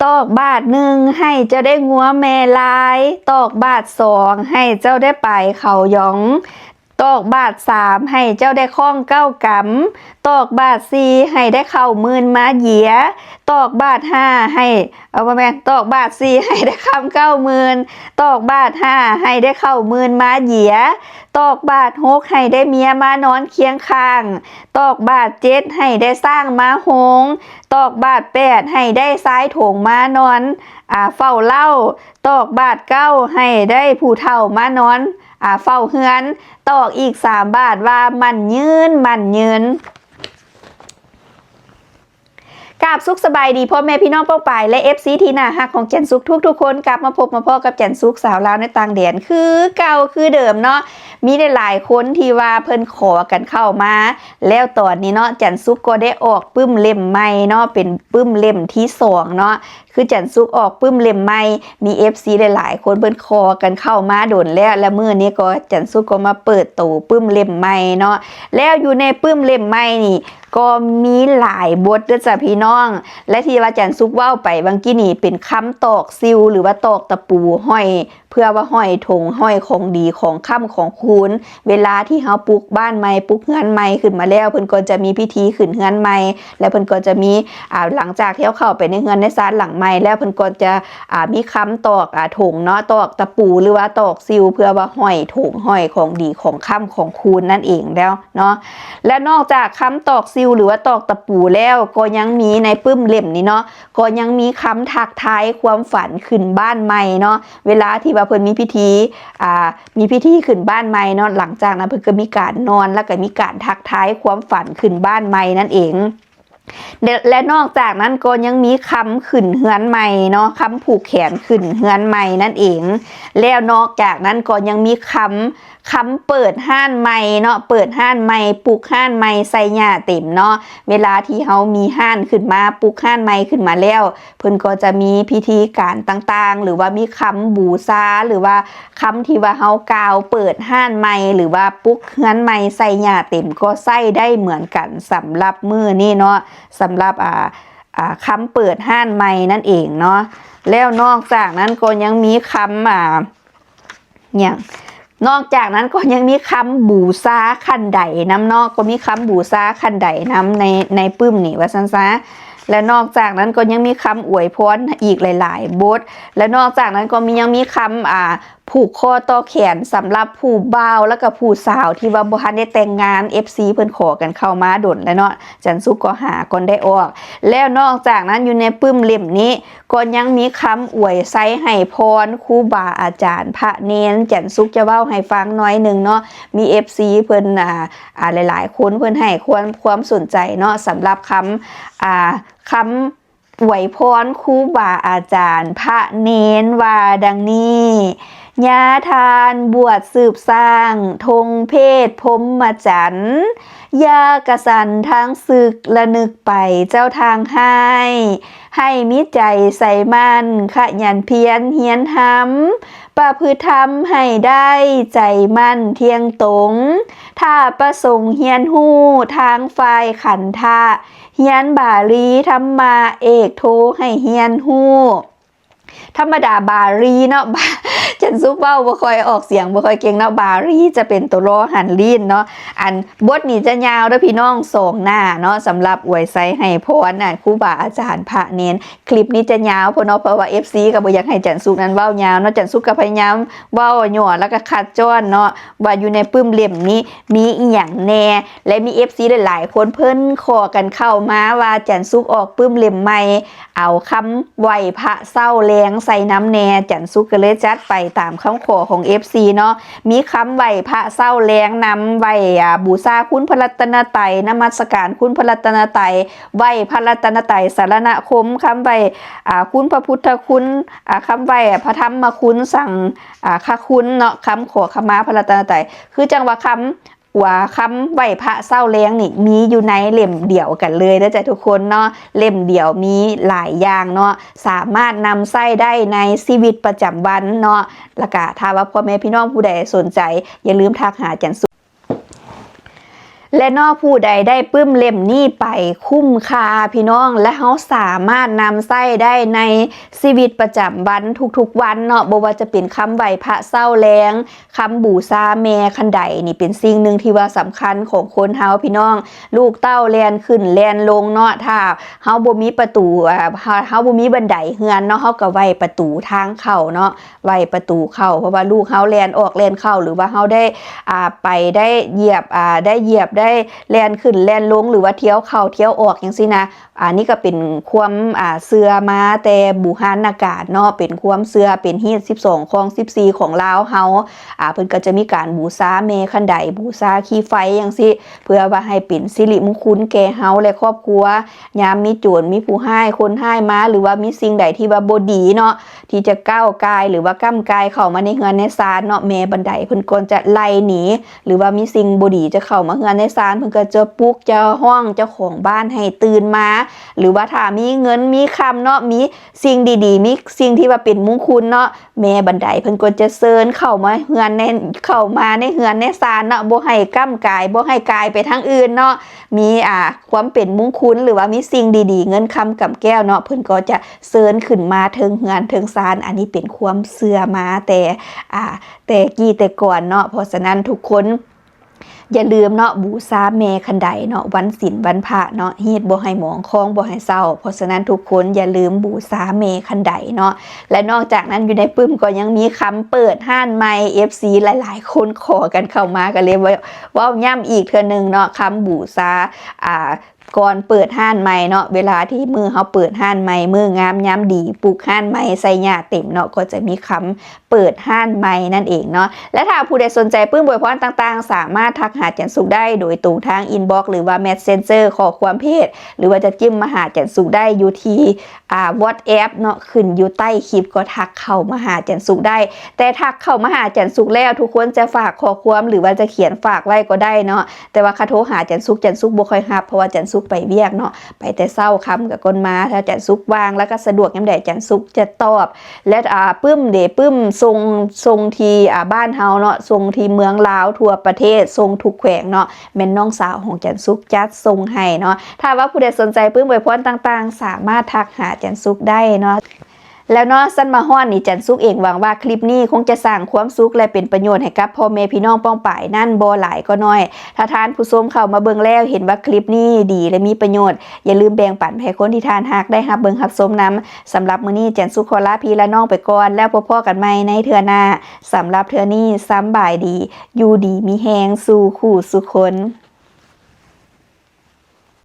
ตอกบาทหนึ่งให้เจ้าได้งัวแม่ลายตอกบาทสองให้เจ้าได้ไปเขาหยองตอกบาทสามให้เจ้าได้ข้องเก้ากำตอกบาทสี่ให้ได้เข้ามื่นมาเหยียตอกบาทห้าให้เอามาแม่ตอกบาทสี่ให้ได้คำ90,000ตอกบาทห้าให้ได้เข้ามื่นมาเหยียตอกบาทหกให้ได้เมียมานอนเคียงข้างตอกบาทเจ็ดให้ได้สร้างมาหงตอกบาทแปดให้ได้ซ้ายโถงมานอนเฝ้าเล่าตอกบาทเก้าให้ได้ผู้เฒ่ามานอนเฝ้าเฮือนตอกอีก3 บาทว่ามันยืนกราบสุขสบายดีพ่อแม่พี่น้องเป้าป่ายและ FC ที่น่าฮักของแก่นสุขทุกคนกลับมาพบมาพ่อกับแก่นสุขสาวลาวในต่างแดนคือเก่าคือเดิมเนาะมีได้หลายคนที่ว่าเพิ่นขอกันเข้ามาแล้วตอนนี้เนาะแก่นสุขก็ได้ออกปึ้มเล่มใหม่เนาะเป็นปึ้มเล่มที่2เนาะคือแก่นสุขออกปึ้มเล่มใหม่มี FC ได้หลายคนเพิ่นขอกันเข้ามาโดนแล้วมื้อนี้ก็แก่นสุขก็มาเปิดตู้ปึ้มเล่มใหม่เนาะแล้วอยู่ในปึ้มเล่มใหม่นี่ก็มีหลายบทเด้อจ้ะพี่น้องและที่ว่าจันซุกเว้าไปบางกี้นี่เป็นคำตอกซิวหรือว่าตอกตะปูห้อยเพื่อว่าห้อยถงห้อยของดีของค่ำของคูณเวลาที่เฮาปลูกบ้านใหม่ปลูกเฮือนใหม่ขึ้นมาแล้วเพิ่นก็จะมีพิธีขึ้นเฮือนใหม่แล้วเพิ่นก็จะมีหลังจากที่เข้าไปในเฮือนในศาลหลังใหม่แล้วเพิ่นก็จะมีคำตอกถงเนาะตอกตะปูหรือว่าตอกซิวเพื่อว่าห้อยถงห้อยของดีของค่ำของคูณนั่นเองแล้วเนาะและนอกจากคำตอกซิวหรือว่าตอกตะปูแล้วก็ยังมีในปึ้มเล่มนี้เนาะก็ยังมีคำทักทายความฝันขึ้นบ้านใหม่เนาะเวลาที่ว่าเพิ่นมีพิธีขึ้นบ้านใหม่เนาะหลังจากนั้นเพิ่นก็มีการนอนแล้วก็มีการทักทายความฝันขึ้นบ้านใหม่นั่นเองและนอกจากนั้นก็ยังมีคำขึ้นเฮือนใหม่เนาะคำผูกแขนขึ้นเฮือนใหม่นั่นเองแล้วนอกจากนั้นก็ยังมีคำเปิดห้านใหม่เนาะเปิดห้านใหม่ปลูกห้านใหม่ใส่หญ้าเต็มเนาะเวลาที่เฮามีห้านขึ้นมาปลูกห้านใหม่ขึ้นมาแล้วเพิ่นก็จะมีพิธีการต่างๆหรือว่ามีคำบูชาหรือว่าคำที่ว่าเฮากล่าวเปิดห้านใหม่หรือว่าปลูกเฮือนใหม่ใส่หญ้าเต็มก็ใส่ได้เหมือนกันสำหรับมื้อนี้เนาะสำหรับคำเปิดห้านใหม่นั่นเองเนาะแล้วนอกจากนั้นก็ยังมีคำอย่างนอกจากนั้นก็ยังมีคำบูชาขันใดน้ำนอกก็มีคำบูชาขันใดน้ำในปึ้มนี่ว่าซันซะและนอกจากนั้นก็ยังมีคำอวยพรอีกหลายๆบทและนอกจากนั้นก็ยังมีคำผูกคอต่อแขนสำหรับผู้บ่าวแล้วก็ผู้สาวที่ว่าบ่ทันได้แต่งงาน FC เพิ่นขอกันเข้ามาดนแล้วเนาะจันสุกก็หาก่อนได้ออกแล้วนอกจากนั้นอยู่ในปึ้มเล่มนี้ก็ยังมีคำอวยไซให้พรครูบาอาจารย์พระเนนจันสุกจะเว้าให้ฟังน้อยนึงเนาะมี FC เพิ่นหลายๆคนเพิ่นให้ความสนใจเนาะสำหรับคำอวยพรครูบาอาจารย์พระเนนว่าดังนี้ญาทานบวชสืบสร้างธงเพศพรหมจรรย์ยากสันทางศึกละนึกไปเจ้าทางให้มิใจใส่มั่นขยันเพียรเฮียนทำประพฤติธรรมให้ได้ใจมั่นเที่ยงตรงถ้าประสงค์เฮียนหู้ทางฝ่ายขันธะเฮียนบาลีธรรมาเอกโทให้เฮียนหู้ธรรมดาบาลีเนาะจันซุกเว้าบ่ค่อยออกเสียงบ่ค่อยเก่งเนาะบาลีจะเป็นตัวรอหันลีนเนาะอันบทนี้จะยาวเด้อพี่น้อง2หน้าเนาะสำหรับอวยไซให้พรครูบาอาจารย์พระเนนคลิปนี้จะยาวเพราะว่า FC ก็บ่อยากให้จันซุกนั้นเว้ายาวเนาะจันซุกก็พยายามเว้าย่อแล้วก็คัดจ้อนเนาะว่าอยู่ในปึ้มเล่มนี้มีอีหยังแน่และมี FC หลายๆคนเพิ่นขอกันเข้ามาว่าจันซุกออกปึ้มเล่มใหม่เอาคำไหว้พระเศร้าแรงใส่น้ำแน่จันซุกก็เลยจัดไปตามคำขอของ FC เนาะมีคำไหว้พระเศร้าแรงนำไหว้บูชาคุณพระรัตนตรัยนมัสการคุณพระรัตนตรัยไหว้พระรัตนตรัยสารณคมคำไหว้คุณพระพุทธคุณคำไหว้พระธรรมคุณสั่งค่าคุณเนาะคำขอขมาพระรัตนตรัยคือจังว่าคำไหว้พระเศร้าแรงนี่มีอยู่ในเล่มเดี่ยวกันเลยนะจ๊ะทุกคนเนาะเล่มเดี่ยวมีหลายอย่างเนาะสามารถนำใส่ได้ในชีวิตประจำวันเนาะแล้วก็ถ้าว่าพ่อแม่พี่น้องผู้ใดสนใจอย่าลืมทักหาจันสุ และนอกผู้ใดได้ปึ้มเล่มนี้ไปคุ้มค่าพี่น้องและเขาสามารถนำใช้ได้ในชีวิตประจำวันทุกๆวันเนาะบ่ว่าจะเป็นคำไหว้พระเศร้าแลงคำบูชาแม่คันใดนี่เป็นสิ่งหนึ่งที่ว่าสำคัญของคนเฮาพี่น้องลูกเต้าแลนขึ้นแลนลงเนาะถ้าเฮาบ่มีประตูเฮาบ่มีบันไดเฮือนเนาะเฮาก็ไหว้ประตูทางเข้าเนาะไหว้ประตูเข้าเพราะว่าลูกเฮาแลนออกแลนเข้าหรือว่าเฮาได้ไปได้เหยียบได้แล่นขึ้นแล่นลงหรือว่าเที่ยวเข้าเที่ยวออกอย่างซี่นะนี่ก็เป็นความเสือมาแต่บูฮานอากาศเนาะเป็นความเสือเป็นฮีต12ของ14ของลาวเฮาเพิ่นก็จะมีการบูชาแม่คันใดบูชาขี้ไฟอย่างซี่เพื่อว่าให้เป็นสิริมงคลแก่เฮาและครอบครัวยามมีโจรมีผู้ร้ายคนร้ายมาหรือว่ามีสิ่งใดที่ว่าบ่ดีเนาะที่จะก้าวกายหรือว่าก้ำกายเข้ามาในเฮือนในศาลเนาะแม่บันไดเพิ่นก็จะไล่หนีหรือว่ามีสิ่งบ่ดีจะเข้ามาเฮือนในศาลเพิ่นก็จะปลุกจะห้องเจ้าของบ้านให้ตื่นมาหรือว่าถ้ามีเงินมีคำเนาะมีสิ่งดีๆมีสิ่งที่ว่าเป็นมงคลเนาะแม่บันไดเพิ่นก็จะเชิญเข้ามาเฮือนในเข้ามาในเฮือนในศาลเนาะบ่ให้ก้ำกายบ่ให้กายไปทางอื่นเนาะมีความเป็นมงคลหรือว่ามีสิ่งดีๆเงินคำกับแก้วเนาะเพิ่นก็จะเชิญขึ้นมาเทิงเฮือนเทิงศาลอันนี้เป็นความเชื่อมาแต่กี้แต่ก่อนเนาะเพราะฉะนั้นทุกคนอย่าลืมเนาะบูชาแม่คันใดเนาะวันศีลวันพระเนาะเฮ็ดบ่ให้หมองคองบ่ให้เศร้าเพราะฉะนั้นทุกคนอย่าลืมบูชาแม่คันใดเนาะและนอกจากนั้นอยู่ในปึ้มก็ยังมีคำเปิดห้านใหม่ FC หลายๆคนขอกันเข้ามากันเลยว่าย้ำอีกเทื่อนึงเนาะคำบูชาก่อนเปิดห้านใหม่เนาะเวลาที่มือเขาเปิดห้านใหม่มืองามย้ำดีปลูกห้านใหม่ใส่หญ้าเต็มเนาะก็จะมีคำเปิดห้านใหม่นั่นเองเนาะและถ้าผู้ใดสนใจปื้มอวยพรต่างๆสามารถทักหาจันสุขได้โดยตรงทางอินบ็อกซ์หรือว่า Messenger ขอความเพศหรือว่าจะจิ้มมาหาจันสุขได้อยู่ที่WhatsApp เนาะขึ้นอยู่ใต้คลิปก็ทักเข้ามาหาจันสุขได้แต่ทักเข้ามาหาจันสุขแล้วทุกคนจะฝากข้อความหรือว่าจะเขียนฝากไว้ก็ได้เนาะแต่ว่าคาโทรหาจันสุขบ่ค่อยรับเพราะว่าจันสุขไปเวียกเนาะไปแต่เศร้าคำกับคนมาถ้าจันสุขวางแล้วก็สะดวกยามใดจันสุขจะตอบและปึ้มทรงที่บ้านเฮาเนาะทรงที่เมืองลาวทั่วประเทศทรงทุกแขวงเนาะแม่นน้องสาวของจันสุขจัดทรงให้เนาะถ้าว่าผู้ใดสนใจปึ้มอวยพรต่างๆสามารถทักหาจันสุขได้เนาะแล้วเนาะสั้นมาฮ้อนนี่จันสุขเองหวังว่าคลิปนี้คงจะสร้างความสุขและเป็นประโยชน์ให้กับพ่อแม่พี่น้องป้องป่ายนั่นบ่หลายก็น้อยถ้าทานผู้ชมเข้ามาเบิ่งแล้วเห็นว่าคลิปนี้ดีและมีประโยชน์อย่าลืมแบ่งปันให้คนที่ทานฮักได้รับเบิ่งรับชมนำสำหรับมื้อนี้จันสุขขอลาพี่และน้องไปก่อนแล้วพบกันใหม่ในเทื่อหน้าสำหรับเทื่อนี้สำบายดีอยู่ดีมีแฮงสู่คู่สุคน